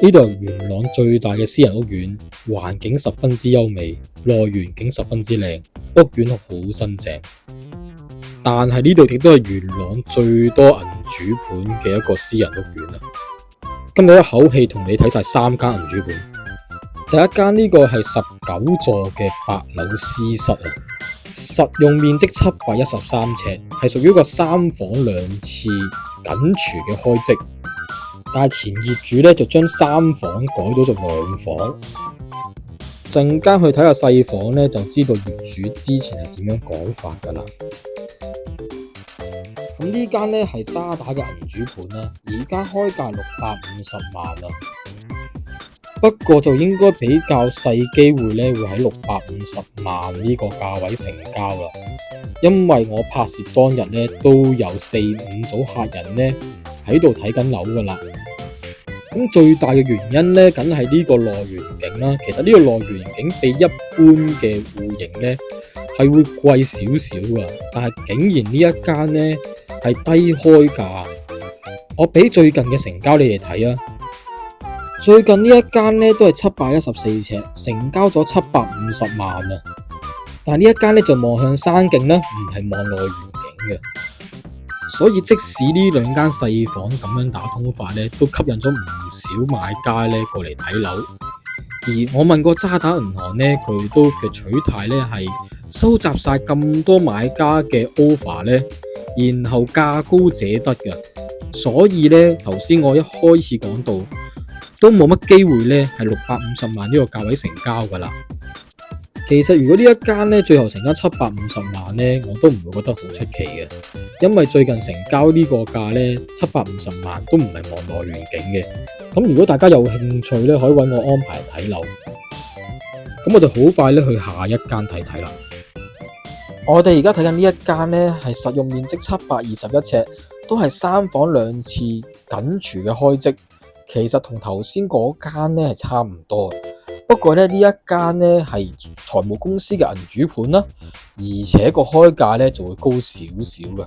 呢度係元朗最大嘅私人屋苑，環境十分之優美，內園景十分之靚，屋苑好新淨。但係呢度亦都係元朗最多銀主盤嘅一個私人屋苑啦。今日一口氣同你睇晒3間銀主盤。第一間呢個係19座嘅8樓私室啊，實用面積713尺，係屬於一個3房2廁緊廚嘅開則。但係前業主咧就將3房改咗做2房。陣間去睇下細房咧，就知道業主之前係點樣講法噶啦。咁呢間咧係渣打嘅銀主盤啦，而家開價650萬啊。不過就應該比較細機會咧，會喺650萬呢個價位成交啦。因為我拍攝當日咧都有4-5組客人咧喺度睇緊樓噶啦。咁最大嘅原因咧，梗係呢個內園景啦。其實呢個內園景比一般嘅戶型咧係會貴少少噶，但係竟然呢一間咧係低開價。我俾最近嘅成交你哋睇啊。最近呢一間咧都係714尺，成交咗750萬啊。但係呢一間咧就望向山景啦，唔係望內園景嘅。所以即使呢2間細房咁樣打通法咧，都吸引咗唔少買家咧過嚟睇樓。而我問過渣打銀行咧，佢都嘅取態咧係收集晒咁多買家嘅 offer 咧，然後價高者得嘅。所以咧頭先我一開始講到，都冇乜機會咧係650萬呢個價位成交噶啦。其實如果呢一間咧最後成交750萬咧，我都唔會覺得好出奇嘅，因為最近成交呢個價咧750萬都唔係望內園景嘅。咁如果大家有興趣咧，可以搵我安排睇樓。咁我哋好快咧去下一間睇睇啦。我哋而家睇緊呢一間咧係實用面積721尺，都係3房2廁緊廚嘅開則。其實同頭先嗰間咧係差唔多。不過咧呢一間咧係財務公司嘅銀主盤啦，而且個開價咧就會高少少嘅。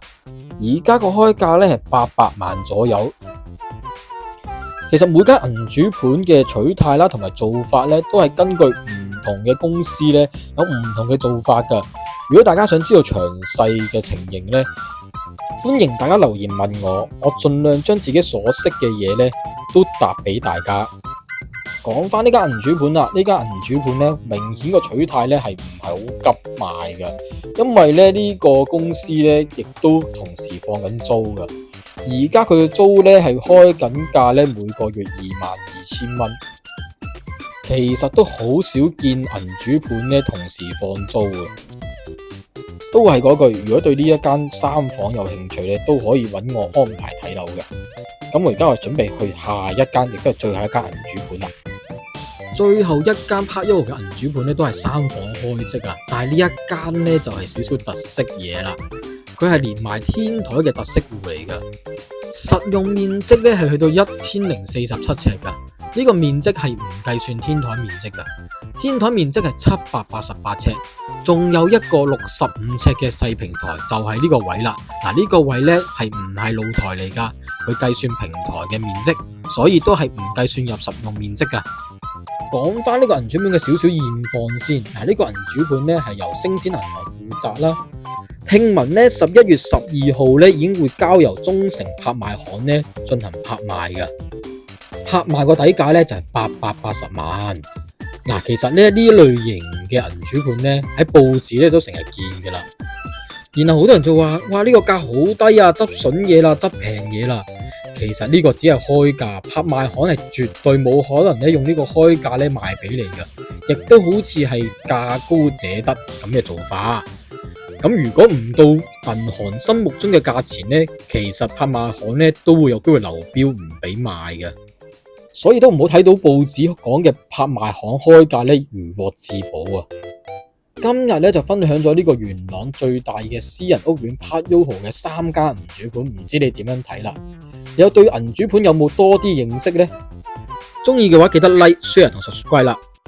而家個開價咧係800萬左右。其實每間銀主盤嘅取態啦同埋做法咧都係根據唔同嘅公司咧有唔同嘅做法噶。如果大家想知道詳細嘅情形咧，歡迎大家留言問我，我盡量將自己所識嘅嘢咧都答俾大家。講翻呢間銀主盤啦，呢間銀主盤咧明顯個取態咧係唔係好急賣嘅，因為咧呢個公司咧亦都同時放緊租嘅。而家佢嘅租咧係開緊價咧每個月22,000蚊，其實都好少見銀主盤咧同時放租嘅。都係嗰句，如果對呢一間3房有興趣咧，都可以揾我安排睇樓嘅。咁我而家我準備去下一間，亦都係最後一間銀主盤啦。最後一間柏優豪嘅銀主盤咧都係3房開則啊，但係呢一間咧就係少少特色嘢啦。佢係連埋天台嘅特色戶嚟噶，實用面積咧係去到1047尺噶。呢個面積係唔計算天台面積噶，天台面積係788尺，仲有一個65尺嘅細平台，就係呢個位啦。嗱，呢個位咧係唔係露台嚟噶？佢計算平台嘅面積，所以都係唔計算入實用面積噶。講翻呢個銀主盤嘅少少現況先。嗱，呢個銀主盤咧係由星展銀行負責啦。聽聞咧11月12號咧已經會交由中誠拍賣行咧進行拍賣嘅。拍賣個底價咧就係880萬。嗱，其實咧呢類型嘅銀主盤咧喺報紙咧都成日見噶啦。然後好多人就話：哇，呢個價好低啊，執筍嘢啦，執平嘢啦。其實呢個只係開價，拍賣行係絕對冇可能咧用呢個開價咧賣俾你嘅，亦都好似係價高者得咁嘅做法。咁如果唔到銀行心目中嘅價錢咧，其實拍賣行咧都會有機會流標唔俾賣嘅。所以都唔好睇到報紙講嘅拍賣行開價咧如獲至寶啊！今日咧就分享咗呢個元朗最大嘅私人屋苑柏優豪嘅3間銀主盤，唔知你點樣睇啦？你有對銀主盤有冇多啲認識呢？中意嘅話記得 like、share 同 subscribe 啦！